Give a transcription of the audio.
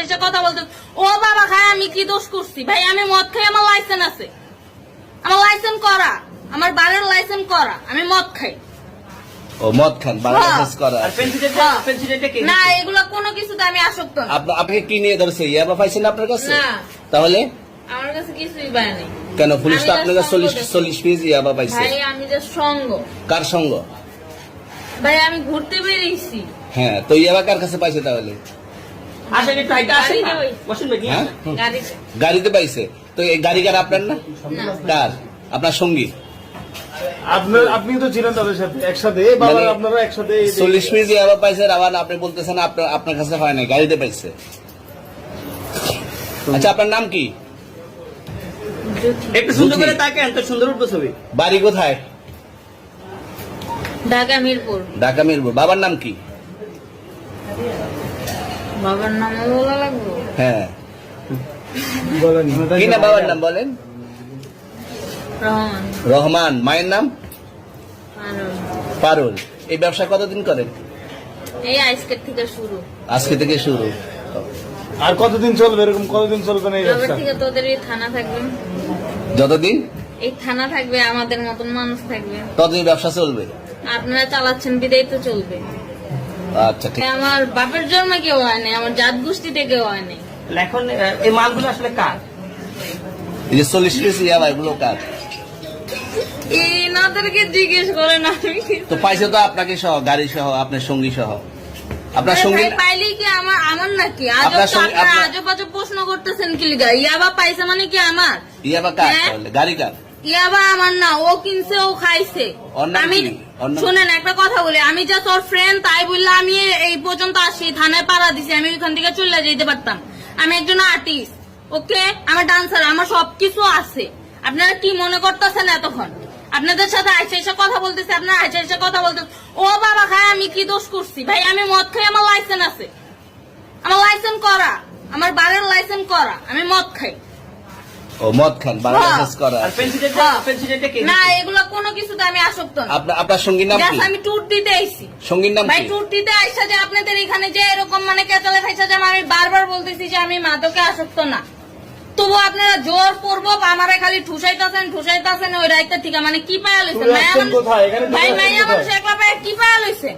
এসে কথা বলতে, ও বাবা খায় আমি কি দোষ করছি ভাই? আমি মদ খাই, আমার লাইসেন্স আছে, আমার লাইসেন্স করা, আমার বারের লাইসেন্স করা, আমি মদ খাই। ও মদ খান, বারের লাইসেন্স করা। না এগুলো কোনো কিছুতে আমি আসক্ত না। আপনাকে কি নিয়ে ধরছে? ইয়াবা পাইছেন আপনার কাছে? না তাহলে আমার কাছে কিছুই পায় নাই। কেন পুলিশ তো আপনার কাছে 40 পিস ইয়াবা পাইছে? ভাই আমি যে সঙ্গ। কার সঙ্গ? ভাই আমি ঘুরতে বেরিয়েছি। হ্যাঁ, তো ইয়াবা কার কাছে পাইছে তাহলে? গাড়িতে পাইছে। তো এই গাড়ি কার, আপনার না? কার? আপনার সঙ্গী? আপনি তো ছিলেন তাদের সাথে একসাথে, আপনারা একসাথে 40 পিস ইয়াবা পাইছে, আবার আপনি বলতেছেন আপনার কাছে হয় না, গাড়িতে পাইছে। আচ্ছা, আপনার নাম কি? একটু সুন্দর করে তাকে এত সুন্দর উঠবো ছবি। বাড়ি কোথায়? ঢাকা মিরপুর। ঢাকা মিরপুর। বাবার নাম কি? বাবার নাম বলা লাগবে? হ্যাঁ, বলেন কি না বাবার নাম বলেন? রহমান। রহমান। মায়ের নাম? পারুল। এই ব্যবসা কতদিন করেন? এই আজকের থেকে শুরু। আজকে থেকে শুরু। আর কতদিন চলবে? এরকম কতদিন চলবে না এই এবার ব্যবসা? থেকে তোদের এই থানা থাকবে, যতদিন এই থানা থাকবে, আমাদের মতন মানুষ থাকবে, ততদিন ব্যবসা চলবে। আপনারা চালাচ্ছেন বিদায় তো চলবে। আচ্ছা, ঠিক। আমার বাপের জন্মে কেউ হয় নাই, আমার জাত গোষ্ঠীতে কেউ হয় নাই। এখন এই মালগুলো আসলে কার? এই যে 40 পিস ইয়াবা, এগুলো কার? এনাদেরকে জিজ্ঞেস করেন। আমি তো পাইছে তো আপনাকে সহ, গাড়ি সহ, আপনার সঙ্গী সহ। আপনার সঙ্গী পাইলেই কি আমার নাকি? আপনার সঙ্গে- আপনারা আপনার- আজব আজব প্রশ্ন করতেছেন কি লিগা? ইয়াবা পাইছে মানে কি আমার? ইয়াবা কার হ্যাঁ? তাহলে? গাড়ি কার? ইয়াবা আমার না, ও কিনছে, ও খাইছে। ওর নাম আমি কি? ওর নাম- শুনেন একটা কথা বলি, আমি যা তোর ফ্রেন্ড তাই বললে আমি এই পর্যন্ত আসি, থানায় পাড়া দিছি, আমি ওইখান থেকে চলে যেতে পারতাম। আমি একজন আর্টিস্ট, ওকে, আমার ডান্সার, আমার সবকিছু আছে। আপনারা কি মনে করতেছেন এতক্ষণ? আপনাদের সাথে আইসা এসে কথা বলতেছে, আপনারা আইসা এসে কথা বলতেছে, ও বাবা খায় আমি কি দোষ করছি ভাই? আমি মদ খাই, আমার লাইসেন্স আছে, আমার লাইসেন্স করা, আমার বারের লাইসেন্স করা, আমি মদ খাই। ও মদ খান, বারের লাইসেন্স করা। আর পেন্সিলটা কে? না এগুলো কোনো কিছুতে আমি আসক্ত না। আপনার সঙ্গীর নাম কি? Just আমি ট্যুর দিতে আইছি। সঙ্গীর নাম ভাই কি? ট্যুর দিতে আইসা যে আপনাদের এখানে যে এরকম মানে কেচালে খাইসা যে আমি বারবার বলতেছি যে আমি মাদকে আসক্ত না, তবু আপনারা জোর করবো আমারে খালি ঠুসাইতাছেন ওই রাইতে ঠিক মানে কি পায়া লইছেন? তুই আসছেন কোথায়? এখানে তো ভাই আসছেন মাইয়া কোথায়? মানুষ একলা পায়ে কি পায়া লইছেন?